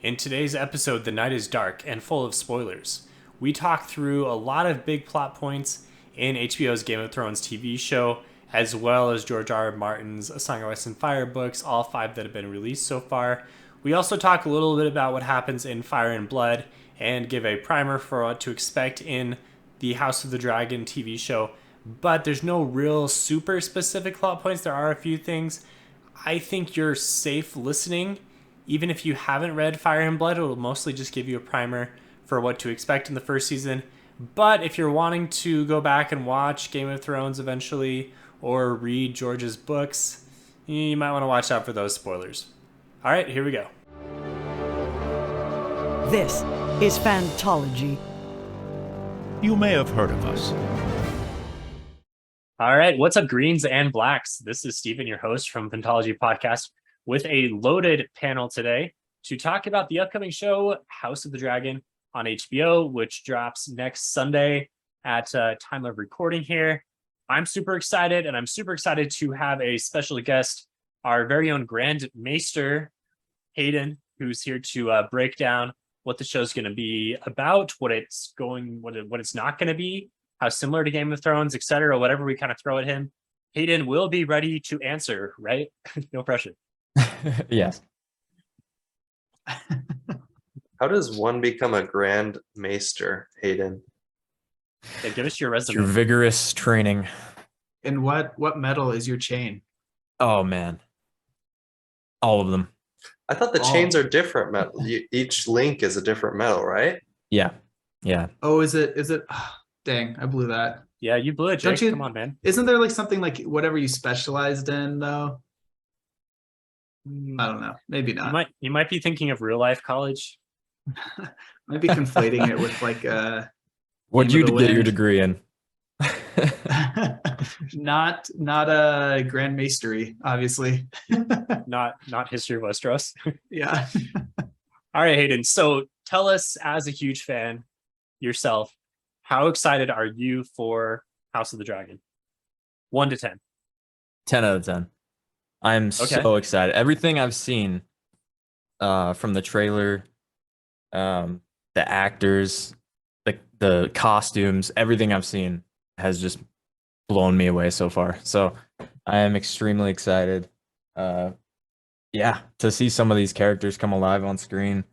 In today's episode, the night is dark and full of spoilers. We talk through a lot of big plot points in HBO's Game of Thrones TV show, as well as George R. R. Martin's A Song of Ice and Fire books, all five that have been released so far. We also talk a little bit about what happens in Fire and Blood and give a primer for what to expect in the House of the Dragon TV show. But there's no real super specific plot points. There are a few things. I think you're safe listening. Even if you haven't read Fire and Blood, it'll mostly just give you a primer for what to expect in the first season. But if you're wanting to go back and watch Game of Thrones eventually or read George's books, you might want to watch out for those spoilers. All right, here we go. This is Fantology. You may have heard of us. All right, what's up, greens and blacks? This is Steven, your host from Fantology Podcast, with a loaded panel today to talk about the upcoming show House of the Dragon on HBO, which drops next Sunday at time of recording here. I'm super excited, and I'm super excited to have a special guest, our very own Grand Maester, Hayden, who's here to break down what the show's going to be about, what it's not going to be, how similar to Game of Thrones, etc., whatever we kind of throw at him. Hayden will be ready to answer, right? No pressure. Yes. How does one become a Grand Maester, Hayden? Yeah, give us your resume. Your vigorous training. And what metal is your chain? Oh man, all of them. I thought the chains are different metal. Each link is a different metal, right? Yeah. Oh, is it? Dang, I blew that. Yeah, you blew it, Jake. Don't you- Come on, man. Isn't there like something like whatever you specialized in though? I don't know. Maybe not. You might be thinking of real life college. Might be conflating it with like What'd Game you of the get your Wind. degree in? not a Grand Maestery, obviously. Not history of Westeros. Yeah. All right, Hayden. So tell us, as a huge fan yourself, how excited are you for House of the Dragon? 1 to 10. 10 out of 10. I'm so excited. Everything I've seen from the trailer, the actors, the costumes, everything I've seen has just blown me away so far. So I am extremely excited. To see some of these characters come alive on screen.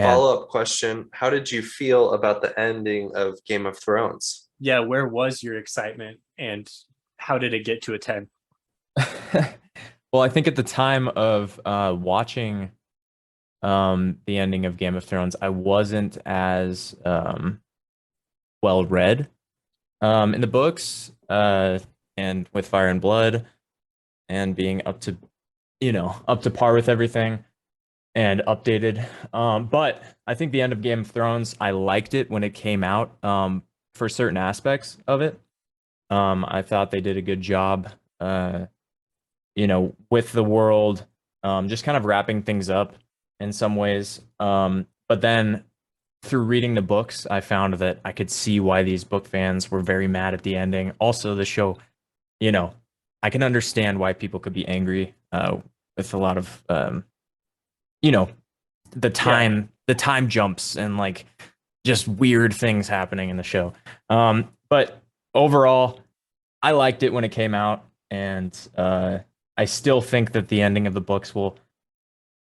Man. Follow-up question. How did you feel about the ending of Game of Thrones? Yeah, where was your excitement and how did it get to a 10? Well, I think at the time of watching the ending of Game of Thrones, I wasn't as well read in the books and with Fire and Blood and being up to par with everything and updated. But I think the end of Game of Thrones, I liked it when it came out for certain aspects of it. I thought they did a good job with the world, just kind of wrapping things up in some ways. But then through reading the books, I found that I could see why these book fans were very mad at the ending. Also, the show, I can understand why people could be angry with a lot of, the time jumps and like just weird things happening in the show. But overall, I liked it when it came out, and I still think that the ending of the books will,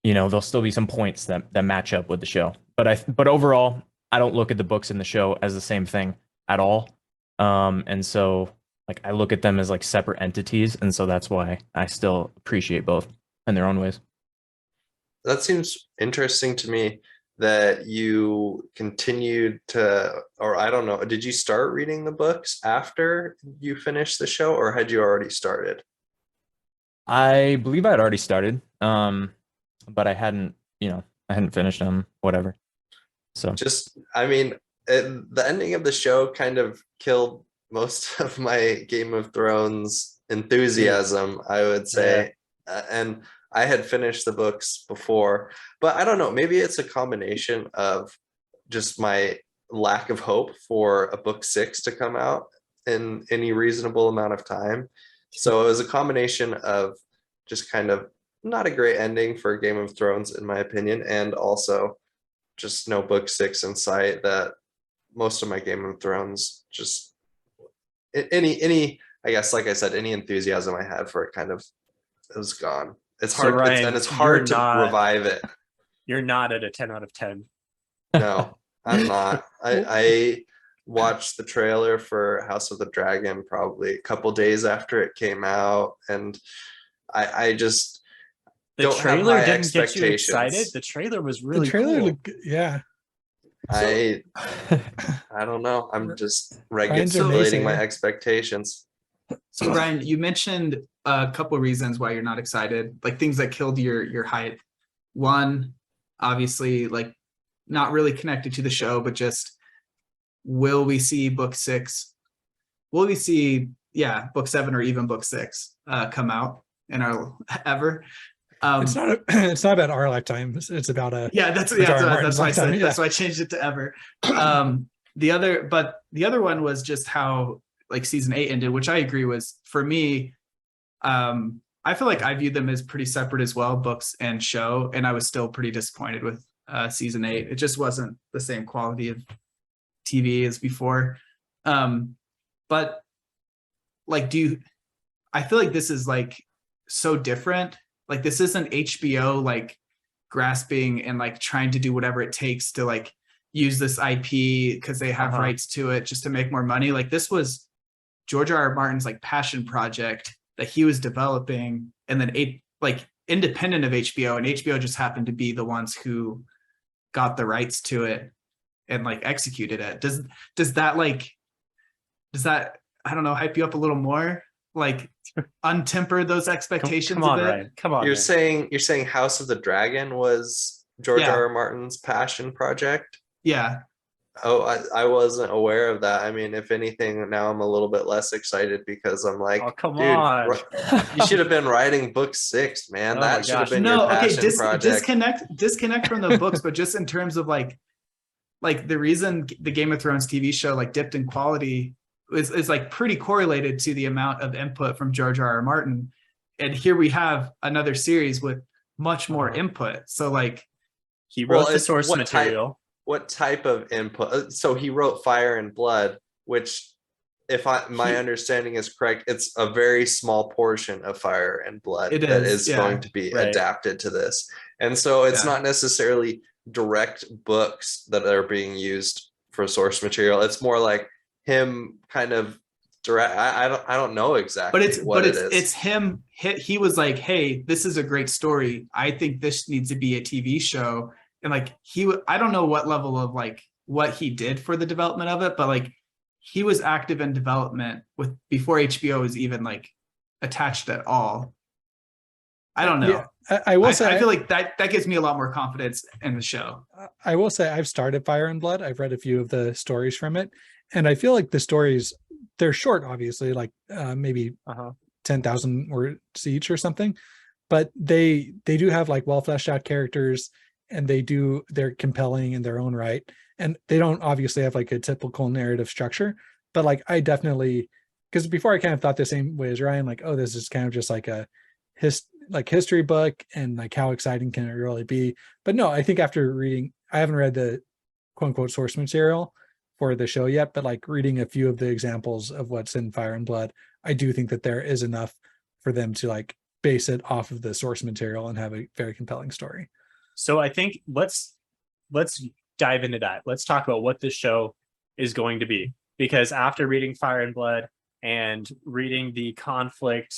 there'll still be some points that match up with the show. But overall, I don't look at the books and the show as the same thing at all. And so like I look at them as like separate entities, and so that's why I still appreciate both in their own ways. That seems interesting to me that you continued to, or I don't know, did you start reading the books after you finished the show, or had you already started? I believe I had already started, but I hadn't finished them, whatever. So The ending of the show kind of killed most of my Game of Thrones enthusiasm, I would say. And I had finished the books before, but I don't know, maybe it's a combination of just my lack of hope for a book 6 to come out in any reasonable amount of time. So it was a combination of just kind of not a great ending for Game of Thrones, in my opinion, and also just no book 6 in sight. That most of my Game of Thrones just any I guess, like I said, any enthusiasm I had for it kind of is gone. It's So hard. Ryan, It's you're hard to not revive it. you're not at a 10 out of 10. No, I'm not. I watched the trailer for House of the Dragon probably a couple days after it came out, and I just The don't have trailer high didn't get you excited. expectations. The trailer was The really trailer cool. looked, yeah. I don't know. I'm just Ryan's regulating my amazing. expectations. So Ryan, you mentioned a couple reasons why you're not excited, like things that killed your hype. One, obviously, like not really connected to the show, but just will we see book 6? Will we see, yeah, book 7 or even book 6 come out in our ever? It's not it's not about our lifetime. It's about Yeah, that's George R. R. that's Martin's why I lifetime, said that's why I changed it to ever. The other one was just how like season 8 ended, which I agree was, for me, I feel like I viewed them as pretty separate as well, books and show, and I was still pretty disappointed with season 8. It just wasn't the same quality of TV as before. But like, I feel like this is like so different. Like, this isn't HBO like grasping and like trying to do whatever it takes to like use this IP because they have rights to it just to make more money. Like, this was George R. R. Martin's like passion project that he was developing, and then like independent of HBO, and HBO just happened to be the ones who got the rights to it and like executed it. Does that I don't know, hype you up a little more? Like untemper those expectations Come on, a bit? Ryan. Come on. You're man. saying House of the Dragon was George Yeah. R. R. Martin's passion project? Yeah. Oh, I wasn't aware of that. I mean, if anything, now I'm a little bit less excited because I'm like, Oh, come dude, on. you should have been writing book 6, man. Oh my That should have gosh. been your No, okay, passion project. disconnect from the books, but just in terms of like the reason the Game of Thrones TV show like dipped in quality is like pretty correlated to the amount of input from George R. R. Martin. And here we have another series with much more input. So like, He wrote the it's source material. What type of input? So he wrote Fire and Blood, which, if my understanding is correct, it's a very small portion of Fire and Blood It that is, is going to be right. adapted to this. And so it's Yeah. not necessarily direct books that are being used for source material. It's more like him kind of direct. I don't know exactly what it is. It's him. He was like, hey, this is a great story. I think this needs to be a TV show. And like I don't know what level of like what he did for the development of it, but like he was active in development before HBO was even like attached at all. I don't know. Yeah, I will say, I feel like that gives me a lot more confidence in the show. I will say I've started Fire and Blood. I've read a few of the stories from it, and I feel like the stories, they're short, obviously, like maybe 10,000 words each or something, but they do have like well fleshed out characters, and they're compelling in their own right, and they don't obviously have like a typical narrative structure, but like I definitely, because before I kind of thought the same way as Ryan, like, oh, this is kind of just like a history book, and like how exciting can it really be? But no, I think after reading, I haven't read the quote unquote source material for the show yet, but like reading a few of the examples of what's in Fire and Blood, I do think that there is enough for them to like base it off of the source material and have a very compelling story. So I think let's dive into that. Let's talk about what this show is going to be, because after reading Fire and Blood and reading the conflict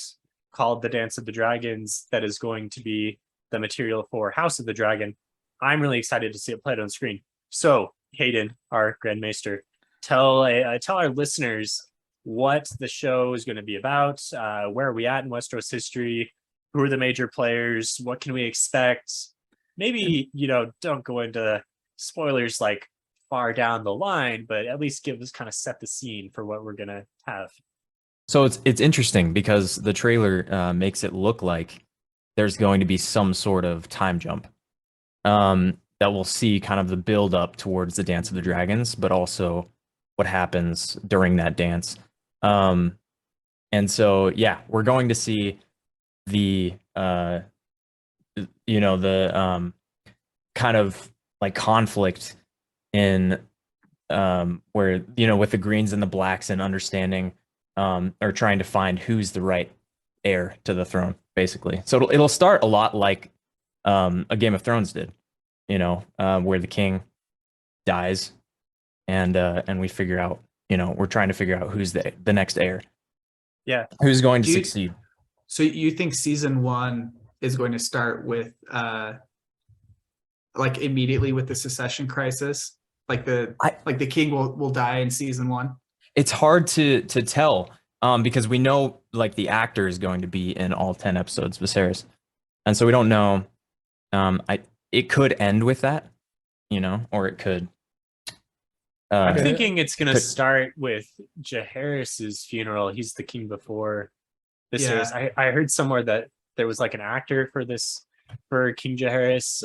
called The Dance of the Dragons that is going to be the material for House of the Dragon, I'm really excited to see it played on screen. So Hayden, our Grandmaster, tell our listeners what the show is going to be about. Where are we at in Westeros history? Who are the major players? What can we expect? Maybe, don't go into spoilers like far down the line, but at least give us kind of set the scene for what we're going to have. So it's interesting because the trailer makes it look like there's going to be some sort of time jump that we'll see kind of the build up towards the Dance of the Dragons, but also what happens during that dance. And so, yeah, we're going to see the the kind of like conflict in where with the greens and the blacks and understanding or trying to find who's the right heir to the throne, basically. So it'll start a lot like a Game of Thrones did, where the king dies and we figure out, we're trying to figure out who's the next heir. Yeah. Who's going to succeed. So you think season 1 is going to start with like immediately with the secession crisis? Like the king will die in season 1? It's hard to tell because we know like the actor is going to be in all 10 episodes, Viserys. And so we don't know. It could end with that, or it could. I'm thinking it's going to start with Jaehaerys's funeral. He's the king before Viserys. Yeah. I heard somewhere that there was like an actor for King Jaehaerys,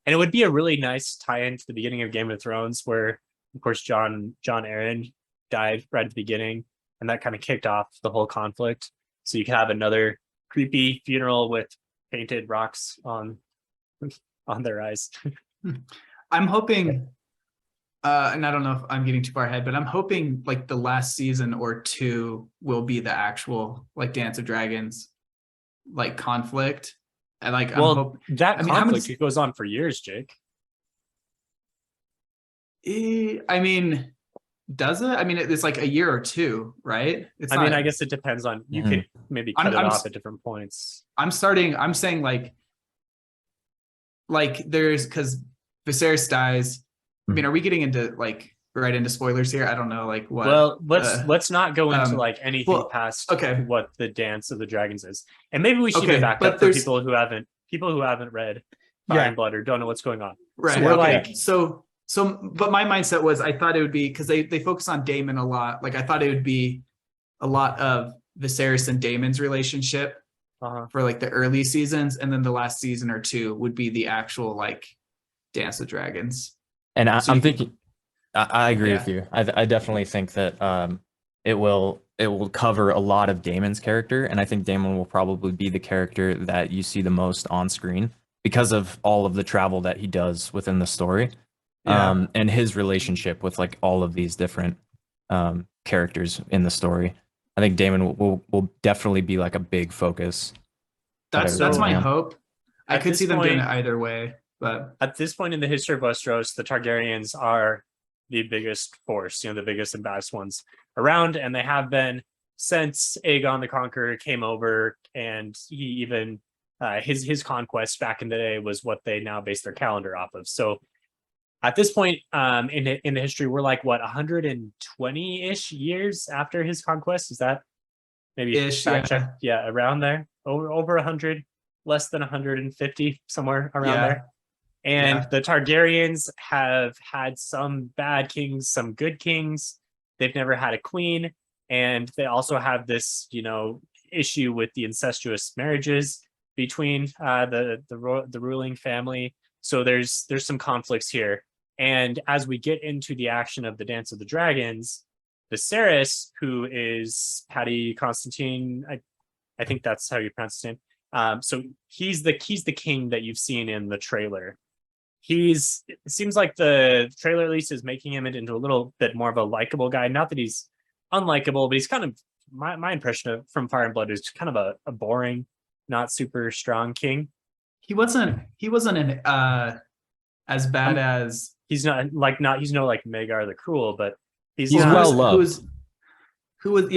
and it would be a really nice tie-in to the beginning of Game of Thrones, where of course Jon Arryn died right at the beginning, and that kind of kicked off the whole conflict. So you could have another creepy funeral with painted rocks on their eyes. I'm hoping, and I don't know if I'm getting too far ahead, but I'm hoping like the last season or 2 will be the actual like Dance of Dragons like conflict. And like, conflict goes on for years, Jake. I mean, does it? I mean, it's like a year or 2, right? I guess it depends on, you could maybe cut it off at different points. I'm saying like there's, because Viserys dies. I mean, are we getting into like right into spoilers here? I don't know, like what. Well, let's not go into like anything past what the Dance of the Dragons is, and maybe we should even back up for people who haven't read Fire and Blood or don't know what's going on. Right. So we're but my mindset was I thought it would be, because they focus on Daemon a lot. Like I thought it would be a lot of Viserys and Daemon's relationship for like the early seasons, and then the last season or 2 would be the actual like Dance of Dragons. And I'm thinking, I agree with you. I definitely think that it will cover a lot of Daemon's character, and I think Daemon will probably be the character that you see the most on screen because of all of the travel that he does within the story, and his relationship with like all of these different characters in the story. I think Daemon will definitely be like a big focus. That's my hope. I could see them doing it either way. But at this point in the history of Westeros, the Targaryens are the biggest force, the biggest and baddest ones around, and they have been since Aegon the Conqueror came over, and he even his conquest back in the day was what they now base their calendar off of. So at this point in the history, we're like 120-ish years after his conquest. Is that maybe ish? Yeah, around there, over 100, less than 150, somewhere around there. And the Targaryens have had some bad kings, some good kings. They've never had a queen. And they also have this, issue with the incestuous marriages between the ruling family. So there's some conflicts here. And as we get into the action of the Dance of the Dragons, Viserys, who is Paddy Constantine, I think that's how you pronounce his name. So he's the king that you've seen in the trailer. It seems like the trailer at least is making him into a little bit more of a likable guy. Not that he's unlikable, but he's kind of my impression from Fire and Blood is kind of a boring, not super strong king. He wasn't an as bad as he's no like Magar the Cruel, but he's well loved. Who was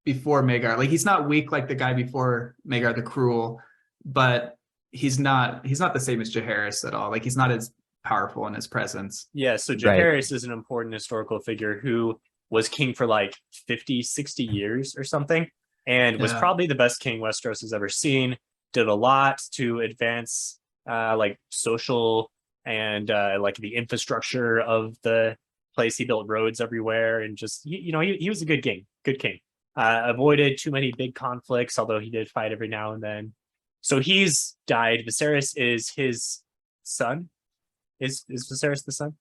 before Magar? Like he's not weak like the guy before Magar the Cruel, but he's not the same as Jaehaerys at all. Like he's not as powerful in his presence. Yeah, so Jaehaerys is an important historical figure who was king for like 50, 60 years or something, and was probably the best king Westeros has ever seen. Did a lot to advance like social and like the infrastructure of the place. He built roads everywhere, and just he was a good king. Avoided too many big conflicts, although he did fight every now and then. So he's died. Viserys is his son. Is Viserys the son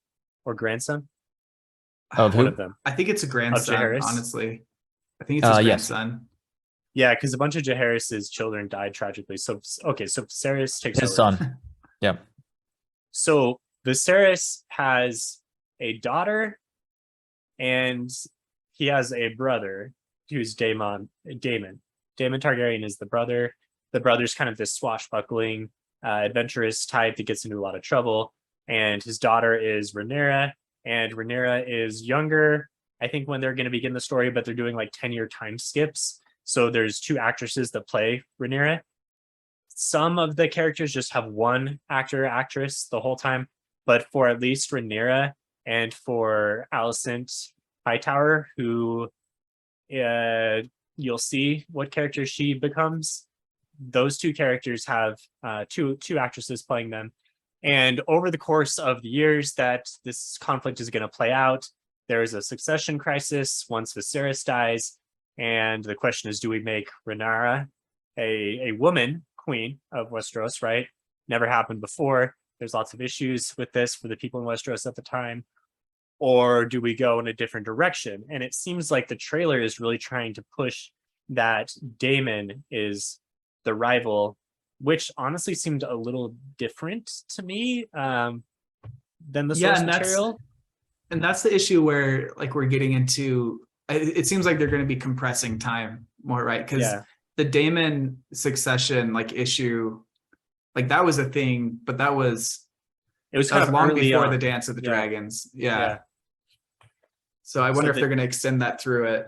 or grandson? Of one of them. I think it's a grandson, honestly. I think it's his grandson. Yeah, because a bunch of Jaehaerys's children died tragically. So okay, so Viserys takes His over. son. Yep. So Viserys has a daughter, and he has a brother who's Daemon. Daemon Targaryen is the brother. The brother's kind of this swashbuckling, adventurous type that gets into a lot of trouble. And his daughter is Rhaenyra, and Rhaenyra is younger, I think, when they're going to begin the story, but they're doing like 10-year time skips. So there's 2 actresses that play Rhaenyra. Some of the characters just have one actor, actress the whole time, but for at least Rhaenyra and for Alicent Hightower, who you'll see what character she becomes. Those 2 characters have two actresses playing them. And over the course of the years that this conflict is going to play out, there is a succession crisis once Viserys dies. And the question is, do we make Rhaenyra a woman queen of Westeros, right? Never happened before. There's lots of issues with this for the people in Westeros at the time. Or do we go in a different direction? And it seems like the trailer is really trying to push that Daemon is the rival, which honestly seemed a little different to me than the source material. And that's the issue where like we're getting into, it seems like they're going to be compressing time more, right? Because the Daemon succession like issue, like that was a thing, but it was kind of long before the Dance of the Dragons. Yeah. So I wonder if they're going to extend that through it.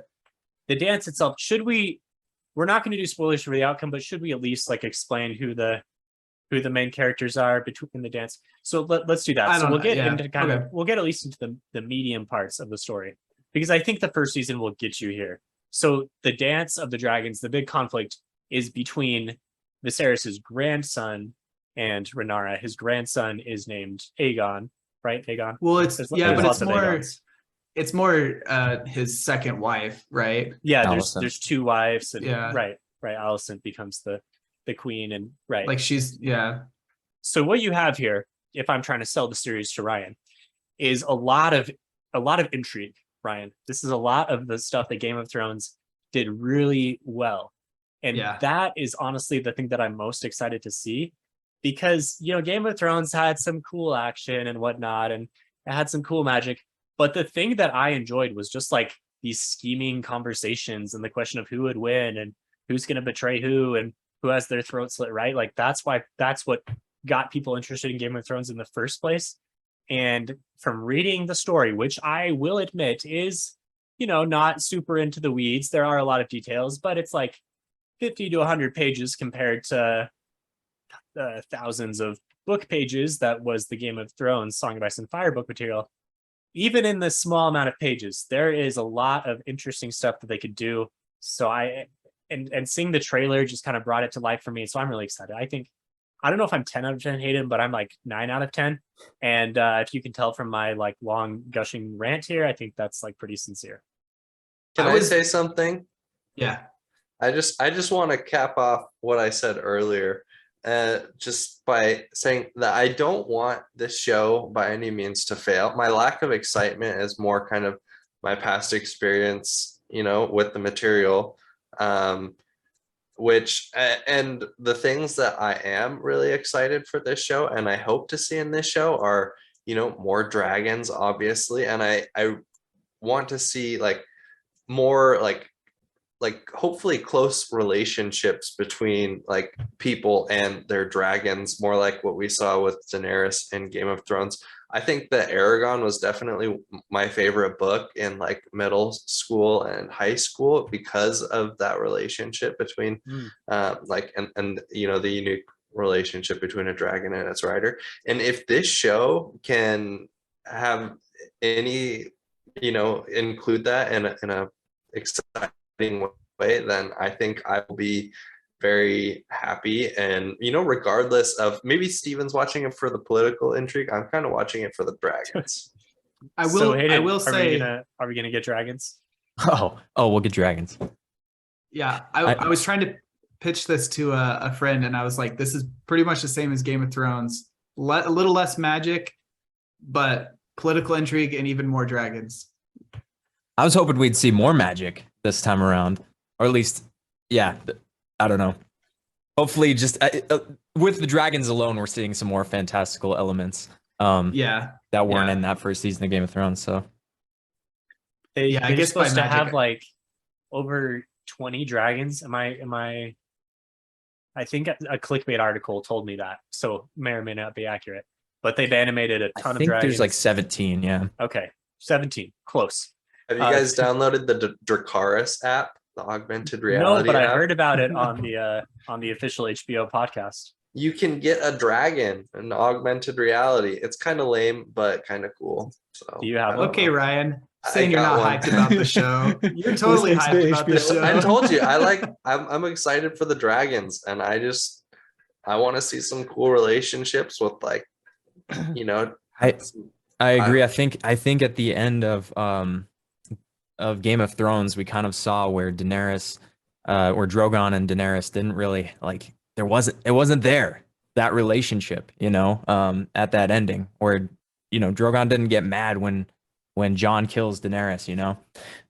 The dance itself, we're not going to do spoilers for the outcome, but should we at least like explain who the main characters are between the dance? So let's do that. So we'll get into we'll get at least into the medium parts of the story, because I think the first season will get you here. So the Dance of the Dragons, the big conflict is between Viserys's grandson and Rhaenyra. His grandson is named Aegon, right? Aegon. Well, but it's more his second wife, right? Yeah, there's 2 wives, and right. Alicent becomes the queen, and right. Like she's So what you have here, if I'm trying to sell the series to Ryan, is a lot of intrigue. Ryan, this is a lot of the stuff that Game of Thrones did really well. And that is honestly the thing that I'm most excited to see, because, Game of Thrones had some cool action and whatnot, and it had some cool magic. But the thing that I enjoyed was just like these scheming conversations and the question of who would win and who's going to betray who and who has their throat slit, right? Like that's what got people interested in Game of Thrones in the first place. And from reading the story, which I will admit is, not super into the weeds, there are a lot of details, but it's like 50 to 100 pages compared to thousands of book pages that was the Game of Thrones Song of Ice and Fire book material. Even in the small amount of pages, there is a lot of interesting stuff that they could do. So and seeing the trailer just kind of brought it to life for me. So I'm really excited. I don't know if I'm 10 out of 10 hated, but I'm like 9 out of 10. And if you can tell from my like long gushing rant here, I think that's like pretty sincere. Can I say something? Yeah. I just want to cap off what I said earlier, just by saying that I don't want this show by any means to fail. My lack of excitement is more kind of my past experience, with the material. And the things that I am really excited for this show and I hope to see in this show are, more dragons, obviously. And I want to see like more like hopefully close relationships between like people and their dragons, more like what we saw with Daenerys in Game of Thrones. I think that Aragon was definitely my favorite book in like middle school and high school because of that relationship between and the unique relationship between a dragon and its rider. And if this show can have any, include that in a exciting way, then I think I will be very happy. And regardless of, maybe Steven's watching it for the political intrigue, I'm kind of watching it for the dragons. I will say, are we gonna get dragons? Oh, we'll get dragons. Yeah, I was trying to pitch this to a friend, and I was like, this is pretty much the same as Game of Thrones, a little less magic, but political intrigue and even more dragons. I was hoping we'd see more magic this time around, or at least yeah, I don't know. Hopefully, just with the dragons alone, we're seeing some more fantastical elements. Yeah. That weren't Yeah. in that first season of Game of Thrones. So Yeah, I They're guess by supposed to have magic. like over 20 dragons. I think a clickbait article told me that, so may or may not be accurate. But they've animated a I ton of think dragons. there's like 17. Yeah. Okay, 17, close. Have you guys downloaded the Dracaris app, the augmented No, reality but I app? heard about it on the official HBO podcast. You can get a dragon in augmented reality. It's kind of lame, but kind of cool. So Do you have I don't Okay, know. Ryan, I saying you're got not one. hyped about the show. You're totally Listening to hyped the about the HBO. show. I told you I'm excited for the dragons, and I want to see some cool relationships with, like, you know. I agree. I think at the end of Game of Thrones, we kind of saw where Daenerys, where Drogon and Daenerys didn't really like. It wasn't there, that relationship, at that ending where Drogon didn't get mad when Jon kills Daenerys,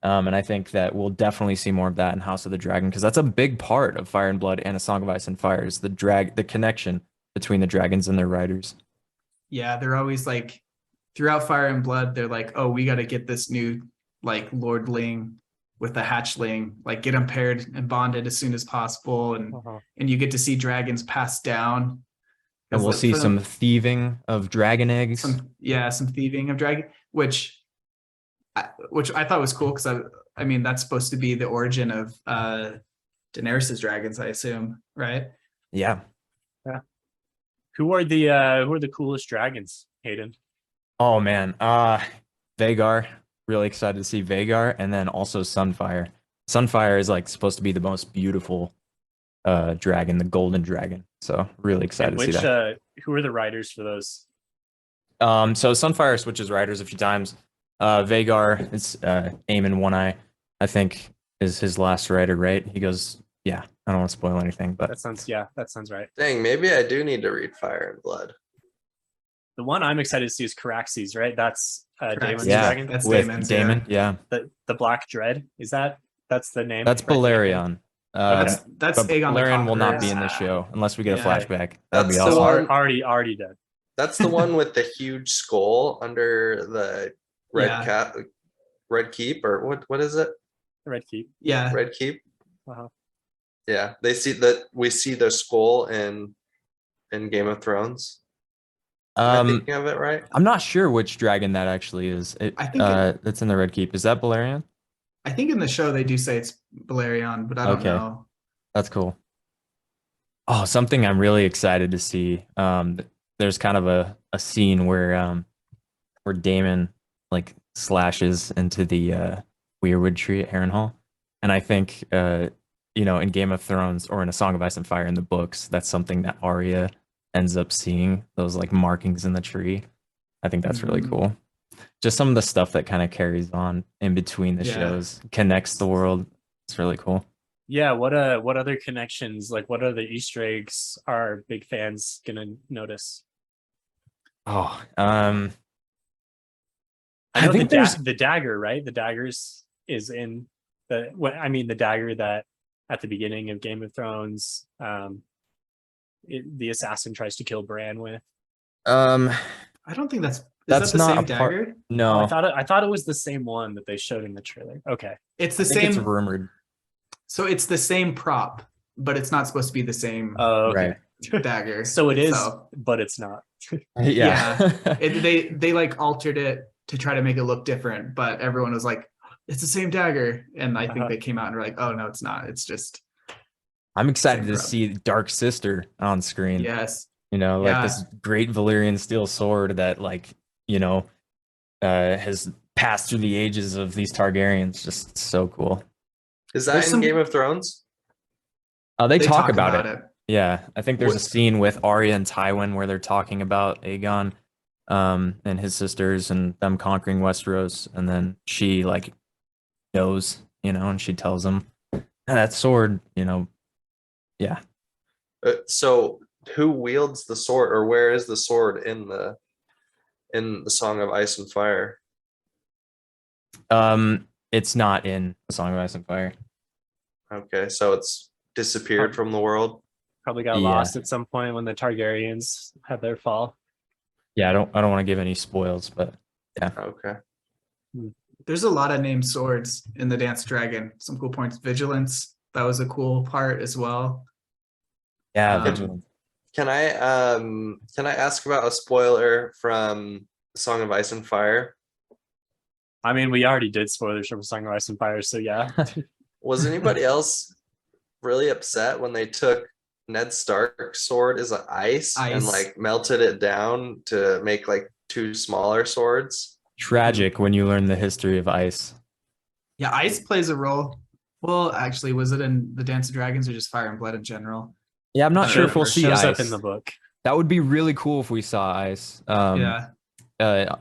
and I think that we'll definitely see more of that in House of the Dragon, because that's a big part of Fire and Blood and A Song of Ice and Fire, is the connection between the dragons and their riders. Yeah, they're always like, throughout Fire and Blood, they're like, oh, we got to get this new like lordling with the hatchling, like get them paired and bonded as soon as possible, and you get to see dragons passed down. And we'll see some thieving of dragon eggs. Some thieving of dragon, which I thought was cool, because I mean that's supposed to be the origin of Daenerys's dragons, I assume, right? Yeah. Who are the coolest dragons, Hayden? Oh man, Vhagar. Really excited to see Vhagar, and then also Sunfire. Sunfire is like supposed to be the most beautiful dragon, the golden dragon. So really excited to see that. Who are the riders for those? So Sunfire switches riders a few times. Vhagar is Aemon One Eye, I think, is his last rider, right? He goes, yeah. I don't want to spoil anything, but that sounds right. Dang, maybe I do need to read Fire and Blood. The one I'm excited to see is Caraxes, right? That's Daemon's yeah, dragon. That's with Daemon. Yeah. The Black Dread, that's the name. That's Balerion. That's Aegon the Balerion will not be in Conqueror. the show unless we get a Yeah. flashback. That'd be That's the awesome. one. Already dead. That's the one with the huge skull under the red keep, or what is it? Red Keep. Yeah. Red keep. Uh-huh. Yeah, we see the skull in Game of Thrones. Am I thinking of it right? I'm not sure which dragon that actually is. I think it's in the Red Keep. Is that Balerion? I think in the show they do say it's Balerion, but I don't know. That's cool. Oh, something I'm really excited to see. There's kind of a scene where Daemon like slashes into the weirwood tree at Harrenhal, and I think in Game of Thrones or in A Song of Ice and Fire in the books, that's something that Arya ends up seeing, those like markings in the tree. I think that's really cool. Just some of the stuff that kind of carries on in between the shows, connects the world. It's really cool. Yeah, what other connections, like what other Easter eggs are big fans gonna notice? Oh, I think there's the dagger, right? The daggers is in the dagger that at the beginning of Game of Thrones, the assassin tries to kill Bran with. I don't think that's that the not same a part. dagger? No, I thought it was the same one that they showed in the trailer. Okay, it's the I think same. It's rumored. So it's the same prop, but it's not supposed to be the same okay. Right. dagger. So it is, but it's not. Yeah. They like altered it to try to make it look different, but everyone was like, it's the same dagger. And I think they came out and were like, oh no, it's not. It's just. I'm excited to see Dark Sister on screen. Yes. Like this great Valyrian steel sword that has passed through the ages of these Targaryens. Just so cool. Is that in Game of Thrones? They talk about it. Yeah, I think there's a scene with Arya and Tywin where they're talking about Aegon and his sisters and them conquering Westeros, and then she like knows, and she tells them, that sword, yeah. So who wields the sword, or where is the sword in the Song of Ice and Fire? It's not in A Song of Ice and Fire. Okay, so it's disappeared from the world. Probably got Yeah. lost at some point when the Targaryens had their fall. Yeah, I don't want to give any spoils, but yeah. Okay. There's a lot of named swords in the Dance Dragon. Some cool points. Vigilance, that was a cool part as well. Yeah, Um, Vigilance. Can I ask about a spoiler from Song of Ice and Fire? I mean, we already did spoilers from Song of Ice and Fire, so yeah. Was anybody else really upset when they took Ned Stark's sword as ice and Ice. like melted it down to make like two smaller swords? Tragic when you learn the history of ice. Yeah, ice plays a role. Well, actually, was it in the Dance of Dragons or just Fire and Blood in general? Yeah, I'm not sure if we'll It see Shows ice. up in the book. That would be really cool if we saw ice. Yeah.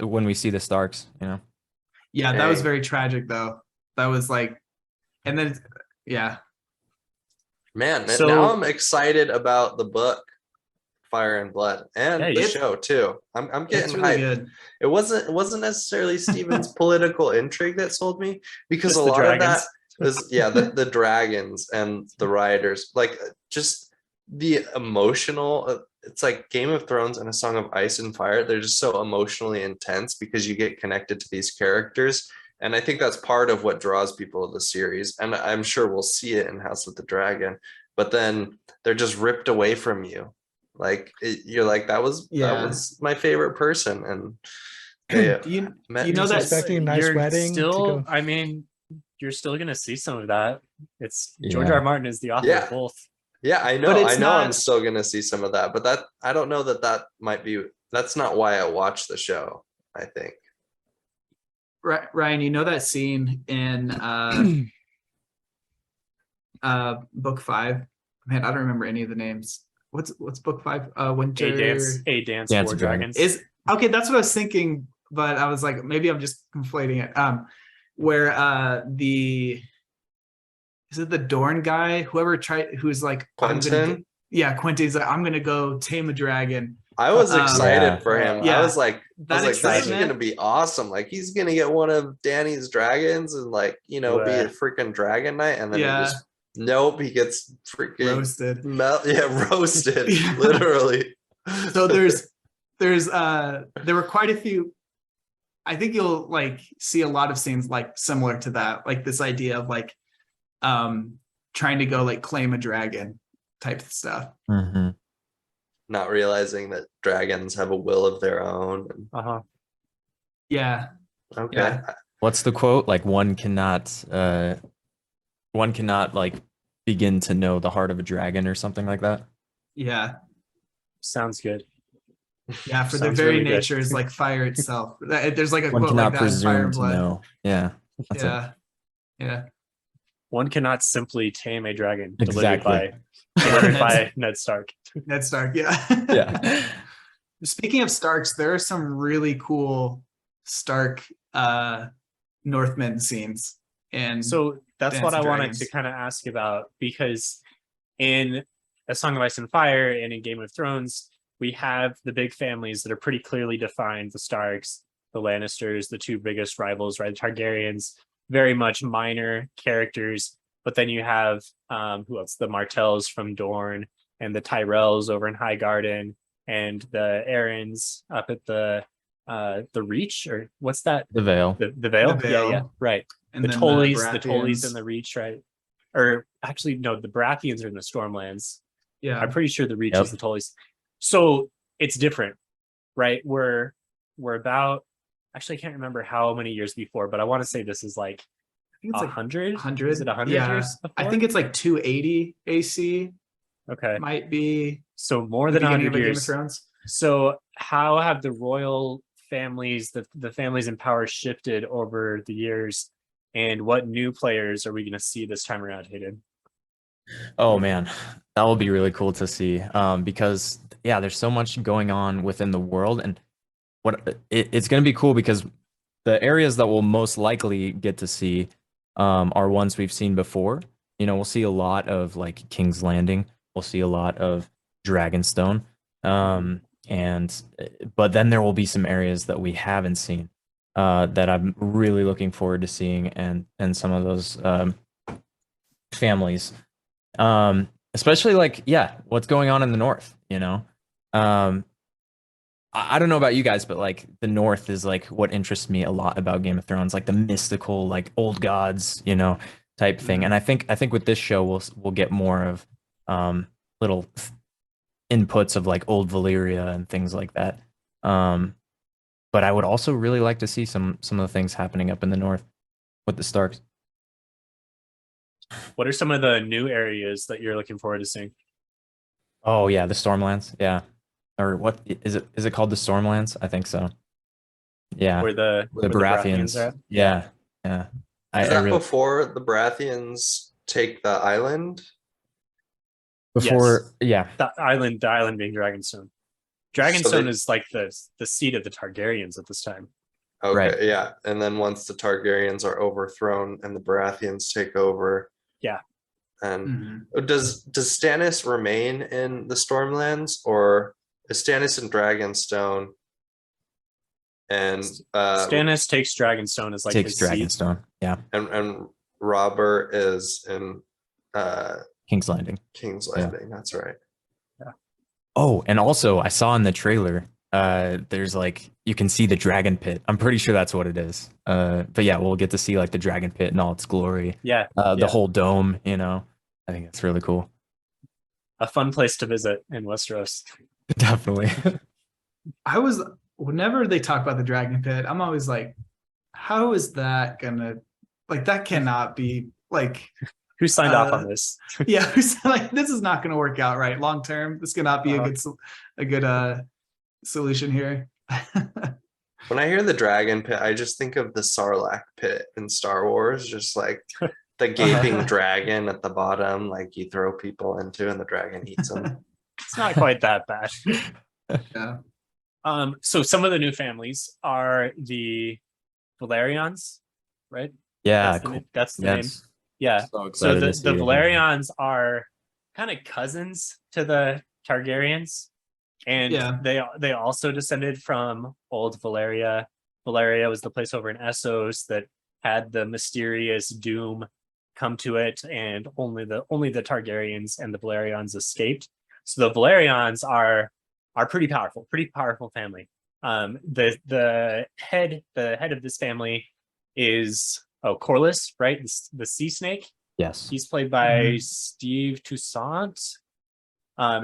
When we see the Starks, you know. Yeah, that was Dang. very tragic though. That was like, and then, yeah. Man, So- now I'm excited about the book Fire and Blood and Yeah, the it's- show too. I'm It's getting really hyped. good. It wasn't necessarily Steven's political intrigue that sold me, because Just a the lot of that dragons. was the dragons and the riders, like just the emotional. It's like Game of Thrones and A Song of Ice and Fire. They're just so emotionally intense because you get connected to these characters, and I think that's part of what draws people to the series. And I'm sure we'll see it in House of the Dragon, but then they're just ripped away from you. Like you're like, that was my favorite person, and they You met you know just that expecting a nice You're wedding to still, go. I mean, you're still gonna see some of that. It's George Yeah. R. R. Martin is the author Yeah. of both. Yeah, I know. But it's I know I'm not- still gonna see some of that, but that I don't know that might be. That's not why I watched the show. I think. Ryan, you know that scene in book 5? Man, I don't remember any of the names. What's book 5? Winter A dance Dance for of dragons. is okay. That's what I was thinking, but I was like, maybe I'm just conflating it. Where is it the Dorn guy? Who's like, I'm gonna Quentin? Quentin's like, I'm gonna go tame a dragon. I was excited Yeah. for him. Yeah. I was like, That this is excitement. gonna be awesome. Like he's gonna get one of Danny's dragons and like, be Yeah. a freaking dragon knight, and then Yeah. he just nope, he gets freaking Roasted. roasted, Yeah. literally. So there were quite a few. I think you'll like see a lot of scenes like similar to that, like this idea of like trying to go like claim a dragon type of stuff. Mm-hmm. Not realizing that dragons have a will of their own. Uh-huh. Yeah. Okay. Yeah. What's the quote? Like one cannot like begin to know the heart of a dragon or something like that. Yeah. Sounds good. Yeah. For their Sounds very really good. nature is like fire itself. There's like a One quote cannot like that in Fire presume and to Blood. know. Yeah. That's it. Yeah. Yeah. One cannot simply tame a dragon. Exactly. Delivered by Ned Stark. Ned Stark. Yeah. Yeah. Speaking of Starks, there are some really cool Stark Northmen scenes. And So that's Dance what of I wanted Dragons. to kind of ask about, because in A Song of Ice and Fire and in Game of Thrones, we have the big families that are pretty clearly defined: the Starks, the Lannisters, the two biggest rivals, right? The Targaryens, very much minor characters. But then you have who else? The Martells from Dorne, and the Tyrells over in Highgarden, and the Arryns up at the Reach, or what's that? The veil. The Vale? The Yeah, Vale. right. and The then Tullys Baratheons. and the Reach, right? Or actually, no, the Baratheons are in the Stormlands. Yeah. I'm pretty sure the Reach Yep. is the Tullys. So it's different, right? We're about, actually, I can't remember how many years before, but I want to say this is like I think it's like 100. 100. Is it 100 Yeah. years before? I think it's like 280 AC. Okay. Might be So more the than beginning 100 of a Game of years. Thrones. So how have the royal families, the families in power, shifted over the years? And what new players are we going to see this time around, Hayden? Oh man, that will be really cool to see. Because yeah, there's so much going on within the world, and it's going to be cool because the areas that we'll most likely get to see are ones we've seen before. You know, we'll see a lot of like King's Landing. We'll see a lot of Dragonstone. But then there will be some areas that we haven't seen that I'm really looking forward to seeing, and some of those families. Especially like, yeah, what's going on in the North, you know? I don't know about you guys, but like the North is like what interests me a lot about Game of Thrones, like the mystical, like old gods, you know, type thing. And I think with this show we'll get more of little inputs of like old Valyria and things like that. But I would also really like to see some of the things happening up in the North with the Starks. What are some of the new areas that you're looking forward to seeing? Oh yeah, the Stormlands. Yeah. Or what is it? Is it called the Stormlands? I think so. Yeah. Where the Baratheons. are at? Yeah. Yeah. Is I that really before the Baratheons take the island? before yeah. The island being Dragonstone. So Dragonstone they- is like the seat of the Targaryens at this time. Okay, Right. yeah. And then once the Targaryens are overthrown and the Baratheons take over. Yeah. And does Stannis remain in the Stormlands, or is Stannis in Dragonstone? And Stannis takes Dragonstone as like Takes his seat. Dragonstone. Yeah. and Robert is in King's Landing. King's Yeah. Landing. That's right. Oh, and also I saw in the trailer, there's like you can see the dragon pit. I'm pretty sure that's what it is. But yeah, we'll get to see like the dragon pit in all its glory. Yeah. The whole dome, you know. I think that's really cool. A fun place to visit in Westeros. Definitely. Whenever they talk about the dragon pit, I'm always like, how is that gonna, like, that cannot be like, Who signed off on this? yeah, like this is not gonna work out right long term. This cannot be a good solution here. When I hear the dragon pit, I just think of the Sarlacc pit in Star Wars, just like the gaping dragon at the bottom, like you throw people into and the dragon eats them. It's not quite that bad. Yeah. So some of the new families are the Valerians, right? Yeah. That's the name. Yes. Yeah. So So excited the to see it. Valerians are kind of cousins to the Targaryens, and Yeah. they also descended from old Valeria. Valeria was the place over in Essos that had the mysterious doom come to it, and only the Targaryens and the Valerians escaped. So the Valerians are pretty powerful family. The head of this family is Corlys, right? The sea snake. Yes. He's played by Steve Toussaint.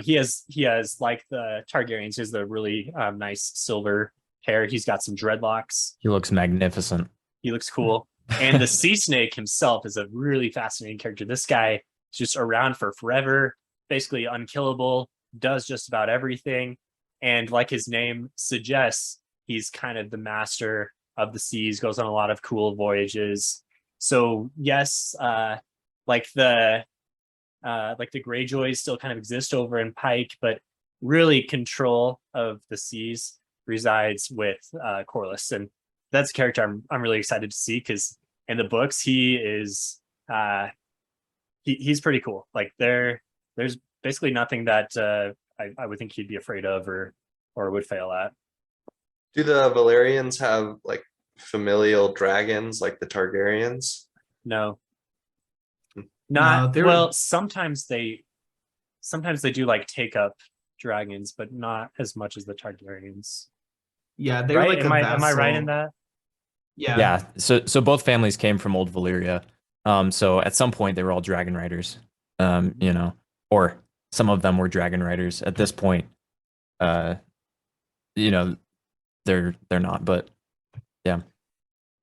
He has like the Targaryens, he has the really nice silver hair. He's got some dreadlocks. He looks magnificent. He looks cool. And the sea snake himself is a really fascinating character. This guy is just around for forever, basically unkillable, does just about everything. And like his name suggests, he's kind of the master of the seas, goes on a lot of cool voyages. So yes, like the Greyjoys still kind of exist over in Pike, but really control of the seas resides with Corlys, and that's a character I'm really excited to see, because in the books he is he's pretty cool. Like there's basically nothing that I would think he'd be afraid of or would fail at. Do the Valerians have like familial dragons like the Targaryens? No. No, Well, sometimes they do like take up dragons, but not as much as the Targaryens. Yeah, they're Right? like Am a I right vassal. in that? Yeah. Yeah. So both families came from old Valyria. So at some point they were all dragon riders. You know, or some of them were dragon riders. At this point, you know, they're not, but yeah.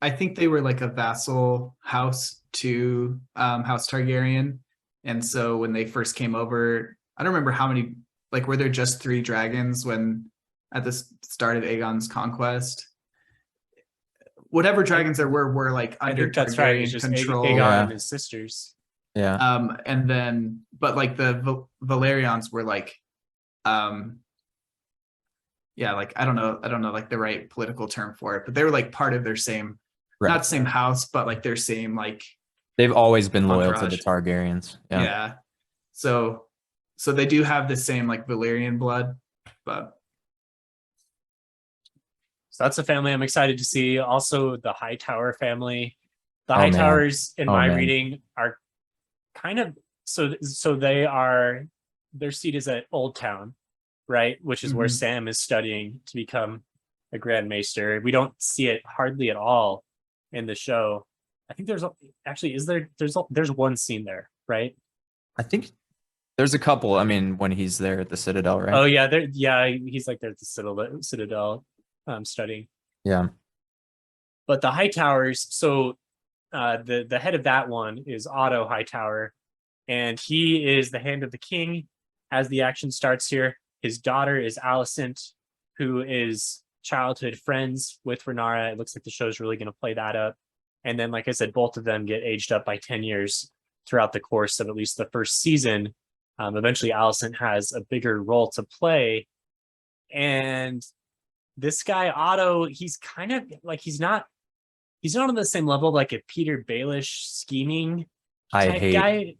I think they were like a vassal house to House Targaryen. And so when they first came over, I don't remember how many, like, were there just 3 dragons when at the start of Aegon's conquest? Whatever dragons there were like I under think that's right. It's Targaryen just control. Aegon Yeah. and his sisters. Yeah. And then, but like the Valerians were like, yeah, like I don't know like the right political term for it, but they were like part of their same, Right. not same house, but like their same like They've always been loyal to the entourage. Targaryens. Yeah. yeah. So they do have the same like Valyrian blood, but So that's a family I'm excited to see. Also, the Hightower family. The Oh, man. Hightowers, in Oh, my man. reading, are kind of so their seat is at Old Town, right? Which is where Sam is studying to become a Grand Maester. We don't see it hardly at all in the show. I think there's one scene there, right? I think there's a couple. I mean, when he's there at the Citadel, right? Oh yeah, he's like there at the Citadel studying. Yeah. But the Hightowers, so the head of that one is Otto Hightower, and he is the hand of the king as the action starts here. His daughter is Alicent, who is childhood friends with Rhaenyra. It looks like the show's really going to play that up. And then, like I said, both of them get aged up by 10 years throughout the course of at least the first season. Eventually, Alicent has a bigger role to play. And this guy, Otto, he's kind of like, he's not on the same level like a Peter Baelish scheming I type hate guy.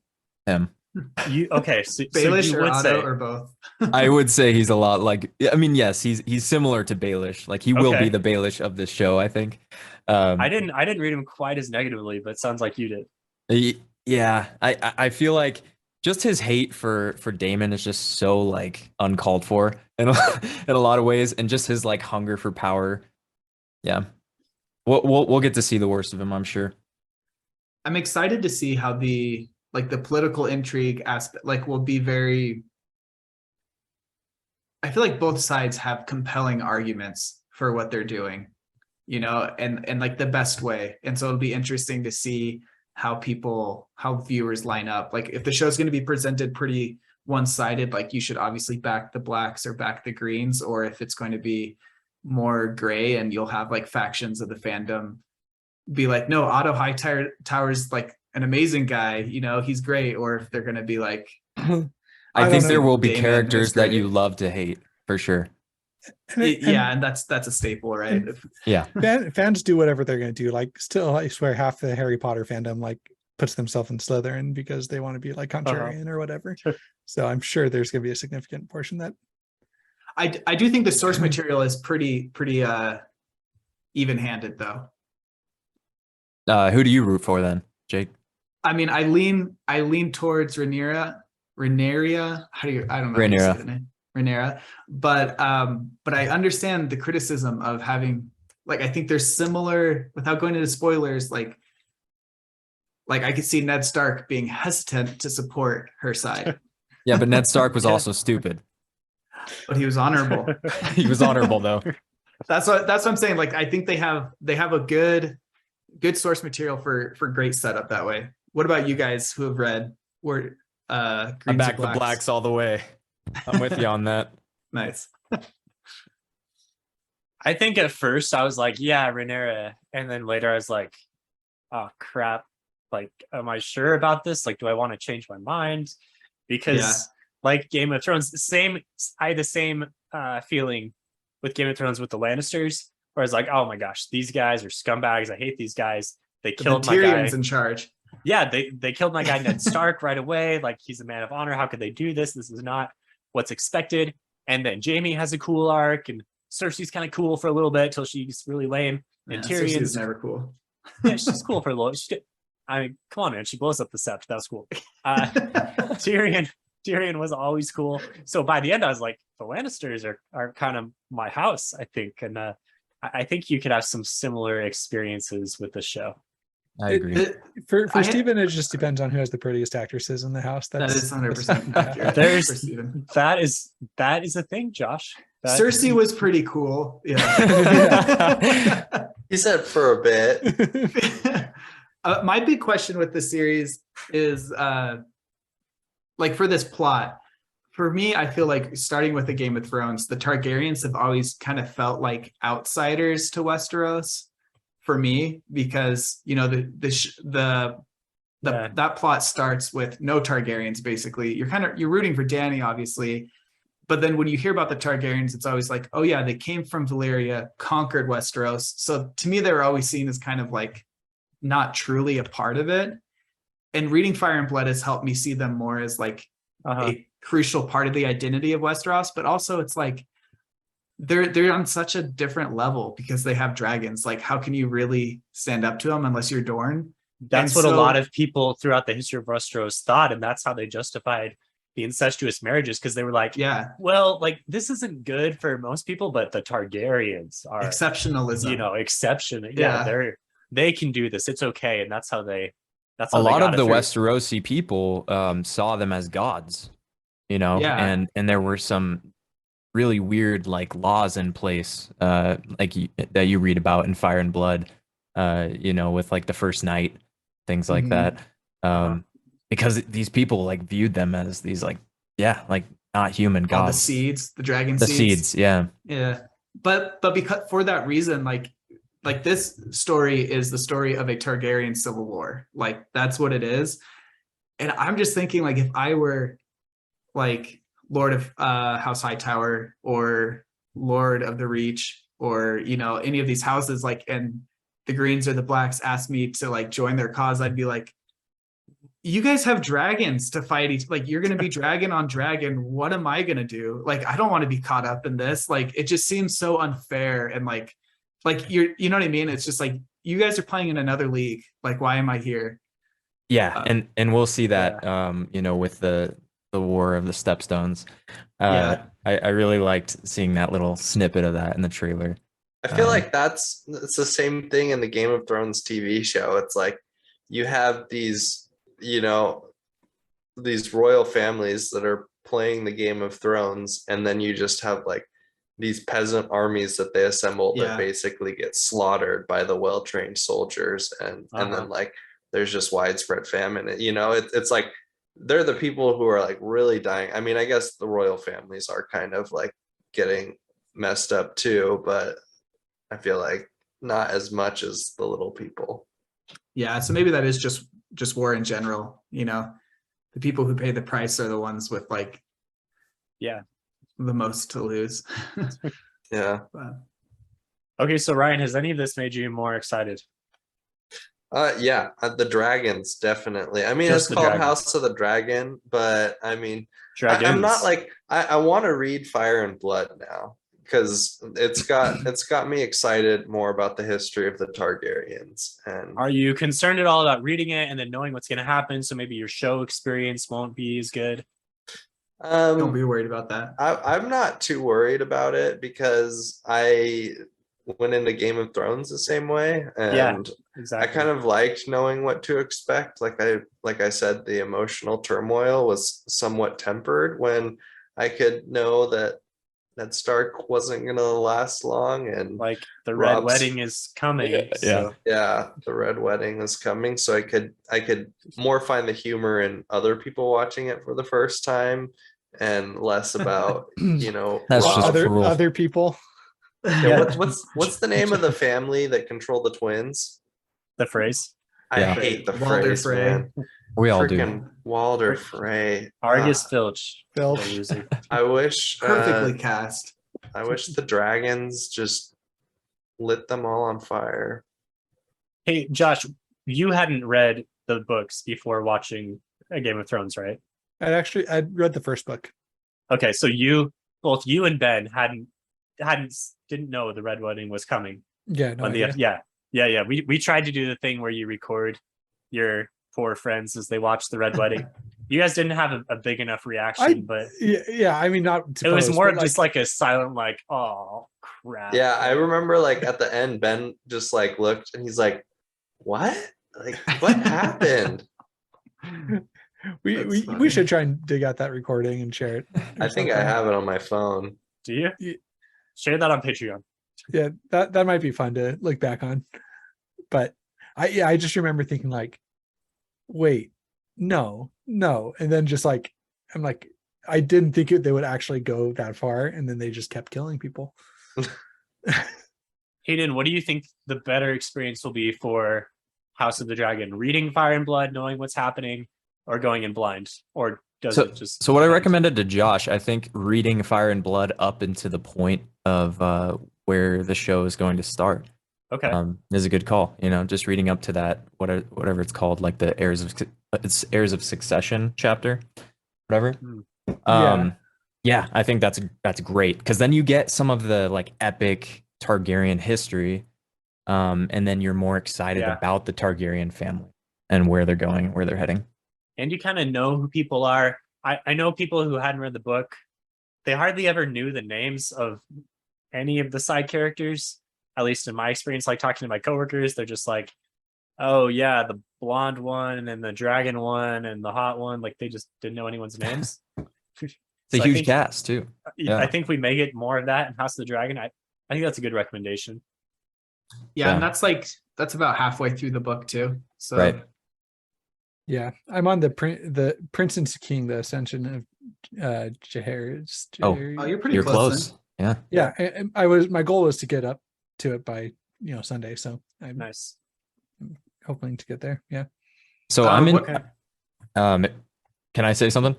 him. So Baelish you or would Otto say, or both? I would say he's a lot like, I mean, yes, he's similar to Baelish. Like he will be the Baelish of this show, I think. I didn't read him quite as negatively, but it sounds like you did. Yeah, I feel like just his hate for Daemon is just so like uncalled for in in a lot of ways, and just his like hunger for power. Yeah, we'll get to see the worst of him, I'm sure. I'm excited to see how the political intrigue aspect will be very. I feel like both sides have compelling arguments for what they're doing, and like the best way. And so it'll be interesting to see how viewers line up. Like if the show's going to be presented pretty one-sided, like you should obviously back the blacks or back the greens, or if it's going to be more gray and you'll have like factions of the fandom be like, no, Otto Hightower's like an amazing guy, he's great. Or if they're going to be like, I think there will be Daemon characters that you love to hate for sure. And that's a staple, right? Yeah. Fans do whatever they're going to do. Like still, I swear half the Harry Potter fandom like puts themselves in Slytherin because they want to be like contrarian or whatever. So I'm sure there's going to be a significant portion that I do think the source material is pretty even-handed though. Who do you root for then, Jake? I mean, I lean towards Rhaenyra. I don't know. Rhaenyra. But I understand the criticism of having, like, I think there's similar, without going into spoilers, like I could see Ned Stark being hesitant to support her side. Yeah, but Ned Stark was also stupid. But he was honorable. He was honorable though. That's what I'm saying. Like, I think they have a good source material for great setup that way. What about you guys who have read Greens I back the blacks all the way. I'm with you on that. Nice. I think at first I was like, yeah, Rhaenyra. And then later I was like, oh crap. Like, am I sure about this? Like, do I want to change my mind? Because like Game of Thrones, I had the same feeling with Game of Thrones with the Lannisters, where I was like, oh my gosh, these guys are scumbags. I hate these guys. They killed my guy. Tyrion's in charge. Yeah, they killed my guy Ned Stark right away. Like, he's a man of honor. How could they do this? This is not what's expected. And then Jaime has a cool arc, and Cersei's kind of cool for a little bit till she's really lame. And Tyrion's never cool. Yeah, she's cool for a little. I mean, come on, man. She blows up the Sept. That was cool. Tyrion was always cool. So by the end, I was like, the Lannisters are kind of my house, I think. And I think you could have some similar experiences with the show. I agree. For Stephen, it just depends on who has the prettiest actresses in the house. That is 100% accurate. That is a thing, Josh. Cersei was pretty cool. Yeah. He said for a bit. My big question with the series is, like, for this plot, for me, I feel like starting with the Game of Thrones, the Targaryens have always kind of felt like outsiders to Westeros for me, because that plot starts with no Targaryens. Basically, you're rooting for Dany, obviously, but then when you hear about the Targaryens, it's always like, oh yeah, they came from Valyria, conquered Westeros. So to me, they were always seen as kind of like not truly a part of it. And reading Fire and Blood has helped me see them more as like a crucial part of the identity of Westeros, but also it's like they're on such a different level because they have dragons. Like, how can you really stand up to them unless you're Dorne? that's And what a lot so, of people throughout the history of Westeros thought, and that's how they justified the incestuous marriages, because they were like, yeah, well, like this isn't good for most people, but the Targaryens are, exceptionalism. exception. Yeah, Yeah, they can do this. It's okay, and that's A how they lot got of it the through. Westerosi people saw them as gods, yeah, and there were some really weird like laws in place, that you read about in Fire and Blood, with like the first night, things like mhm. that, because these people like viewed them as these like, yeah, like not human All the gods. seeds, the dragon The seeds. seeds, yeah. Yeah, but because for that reason, like this story is the story of a Targaryen civil war. Like that's what it is. And I'm just thinking, like, if I were like Lord of House Hightower or Lord of the Reach, or any of these houses, like, and the Greens or the Blacks asked me to like join their cause, I'd be like, you guys have dragons to fight each, like you're going to be dragon on dragon. What am I going to do? Like, I don't want to be caught up in this. Like, it just seems so unfair. And like you know what I mean? It's just like, you guys are playing in another league. Like, why am I here? Yeah, Uh, and we'll see that, Yeah. with the War of the Stepstones. Yeah. I really liked seeing that little snippet of that in the trailer. I feel Um, like it's the same thing in the Game of Thrones TV show. It's like you have these, these royal families that are playing the Game of Thrones, and then you just have like these peasant armies that they assemble that Yeah. basically get slaughtered by the well-trained soldiers, and then like there's just widespread famine. It's like they're the people who are like really dying. I mean, I guess the royal families are kind of like getting messed up too, but I feel like not as much as the little people. Yeah. So maybe that is just war in general. The people who pay the price are the ones with like Yeah. the most to lose. Yeah. But, Okay, so Ryan, has any of this made you more excited? Yeah, the dragons definitely. I mean, Just it's the called dragons. House of the Dragon, but I mean, I'm not Dragons. like I want to read Fire and Blood now because it's got me excited more about the history of the Targaryens. And Are you concerned at all about reading it and then knowing what's going to happen? So maybe your show experience won't be as good. don't be worried about that. I'm not too worried about it because I went into Game of Thrones the same way, Yeah, and I exactly. kind of liked knowing what to expect. Like I said, the emotional turmoil was somewhat tempered when I could know that Ned Stark wasn't gonna last long, and Like the Red Rob's Wedding is coming. Yeah. So yeah, the Red Wedding is coming, so I could more find the humor in other people watching it for the first time, and less about That's Well, just Rob. cruel. other people. Yeah, what's the name of the family that controlled the twins? the phrase. I Yeah. hate the Walder phrase, Frey. man. We all do. Freaking Walder Frey. Argus Ah, Filch. Filch. The loser. I wish Perfectly cast. I wish the dragons just lit them all on fire. Hey, Josh, you hadn't read the books before watching a Game of Thrones, right? I'd read the first book. Okay, so both you and Ben didn't know the Red Wedding was coming. Yeah, no On the idea. yeah. We tried to do the thing where you record your poor friends as they watch the Red Wedding. You guys didn't have a big enough reaction, but Yeah, I mean, not to it was post, more but, of just like a silent, like, oh crap. Yeah, I remember like at the end, Ben just like looked and he's like, "What? Like, what happened?" we should try and dig out that recording and share it. or I think I something. have it on my phone. Do you? Yeah. Share that on Patreon. Yeah, that might be fun to look back on. But I just remember thinking like, wait, no, and then just like I'm like, I didn't think they would actually go that far, and then they just kept killing people. Hayden, what do you think the better experience will be for House of the Dragon? Reading Fire and Blood, knowing what's happening, or going in blind? Or does it just So what I depend? recommended to Josh, I think reading Fire and Blood up into the point of where the show is going to start Okay. is a good call. Just reading up to that, whatever it's called, like the heirs of succession chapter, whatever. Yeah, I think that's great because then you get some of the like epic Targaryen history, and then you're more excited Yeah. about the Targaryen family. and where they're going, where they're heading. And you kind of know who people are. I know people who hadn't read the book. They hardly ever knew the names of any of the side characters, at least in my experience. Like talking to my coworkers, they're just like, oh yeah, the blonde one and the dragon one and the hot one. Like they just didn't know anyone's names. It's a huge cast too. I think we may get more of that in House of the Dragon. I think that's a good recommendation. Yeah, and that's about halfway through the book too. So right. Yeah, I'm on the Prince and King, the Ascension of Jaehaerys. Oh, you're pretty close. Then. Yeah. My goal was to get up to it by Sunday, so I'm nice. Hoping to get there. Yeah. So I'm in. Can I say something?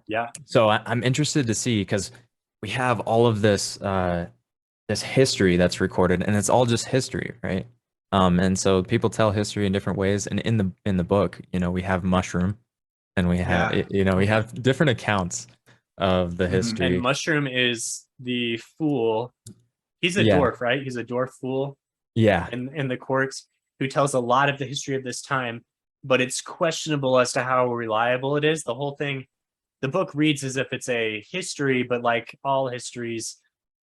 Yeah. So I'm interested to see, because we have all of this this history that's recorded, and it's all just history, right? And so people tell history in different ways, and in the book, we have Mushroom, and we have we have different accounts of the history. And Mushroom is the fool. He's a dwarf, right? He's a dwarf fool. Yeah. In the courts, who tells a lot of the history of this time, but it's questionable as to how reliable it is. The whole thing, the book reads as if it's a history, but like all histories,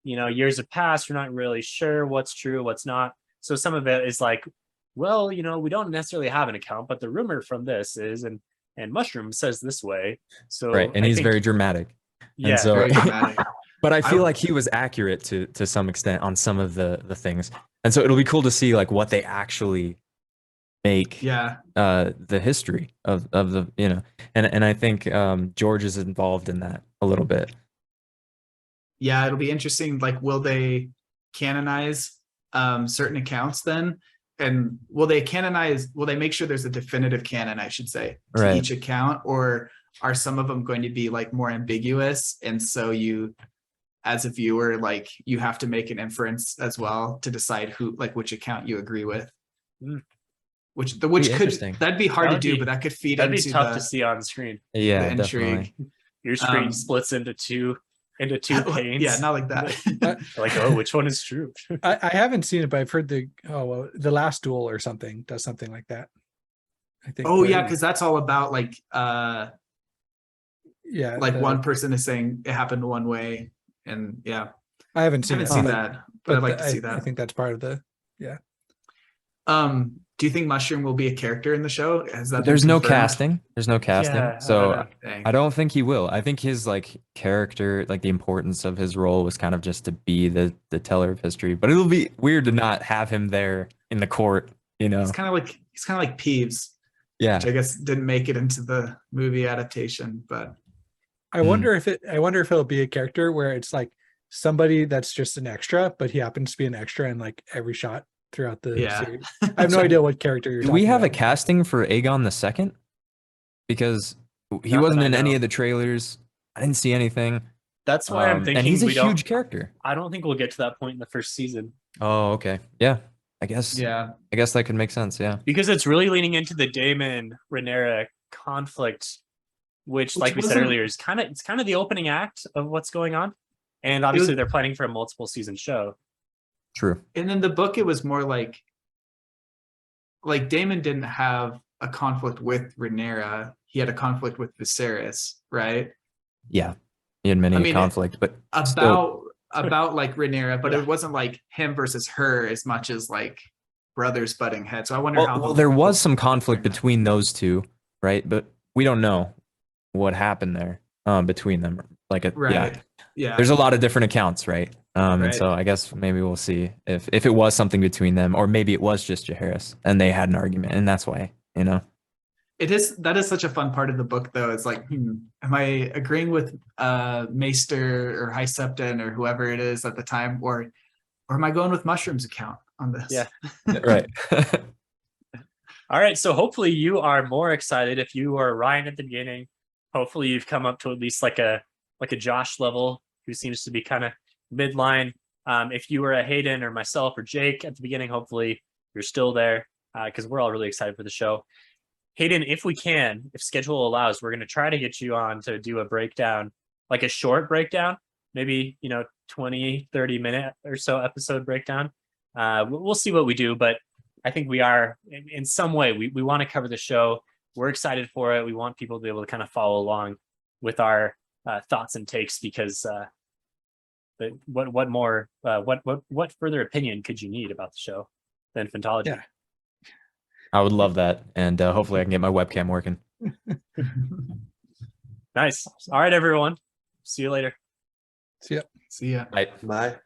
years have passed. We're not really sure what's true, what's not. So some of it is like, well, we don't necessarily have an account, but the rumor from this is, and Mushroom says this way. So right, and he's very dramatic. Yeah, and so, very dramatic. But I feel like he was accurate to some extent on some of the things, and so it'll be cool to see like what they actually make. The history of the and I think George is involved in that a little bit. Yeah, it'll be interesting. Like, will they canonize certain accounts then? And will they make sure there's a definitive canon, I should say, to each account, or are some of them going to be like more ambiguous? And so you, as a viewer, like you have to make an inference as well to decide which account you agree with. Which that'd be hard to do, but that could feed into that'd be tough to see on screen. Yeah, the intrigue. Your screen splits into two panes. Yeah, not like that. Like, oh, which one is true? I haven't seen it, but I've heard the Last Duel or something does something like that, I think. Oh yeah, because that's all about like one person is saying it happened one way, and I haven't seen that, but I'd like to see that. I think that's part of the Do you think Mushroom will be a character in the show? There's no casting. Yeah, so I don't think he will. I think his like character, like the importance of his role was kind of just to be the teller of history. But it'll be weird to not have him there in the court. He's kind of like Peeves. Yeah, which I guess didn't make it into the movie adaptation, but I wonder if it'll be a character where it's like somebody that's just an extra, but he happens to be an extra in like every shot throughout the series. I have no idea what character you're Do we have a casting for Aegon II? Because he wasn't in any of the trailers. I didn't see anything. That's why I'm thinking, and he's a huge character. I don't think we'll get to that point in the first season. Oh, okay. Yeah, I guess. Yeah, I guess that could make sense. Yeah, because it's really leaning into the Daemon Rhaenyra conflict, which like we said earlier, is kind of the opening act of what's going on, and obviously they're planning for a multiple season show. True. And in the book, it was more like Daemon didn't have a conflict with Rhaenyra. He had a conflict with Viserys, right? Yeah, he had many conflict, but about like Rhaenyra, but it wasn't like him versus her as much as like brothers butting heads. So I wonder how. Well, there was some conflict between those two, right? But we don't know what happened there between them. Yeah. There's a lot of different accounts, right? And so I guess maybe we'll see if it was something between them, or maybe it was just Jaehaerys and they had an argument, and that's why, that is such a fun part of the book, though. It's like, am I agreeing with Maester or High Septon or whoever it is at the time, or am I going with Mushroom's account on this? Yeah. Right. All right. So hopefully you are more excited. If you were Ryan at the beginning, hopefully you've come up to at least like a Josh level, who seems to be kind of midline. If you were a Hayden or myself or Jake at the beginning, hopefully you're still there, because we're all really excited for the show. Hayden, if schedule allows, we're going to try to get you on to do a breakdown, like a short breakdown, maybe 20-30 minute or so episode breakdown. We'll see what we do, but I think we are in some way. We want to cover the show. We're excited for it. We want people to be able to kind of follow along with our thoughts and takes because what further opinion could you need about the show than Phantology? Yeah. I would love that, and hopefully I can get my webcam working. Nice. All right, everyone. See you later. See ya. See ya. Bye. Bye.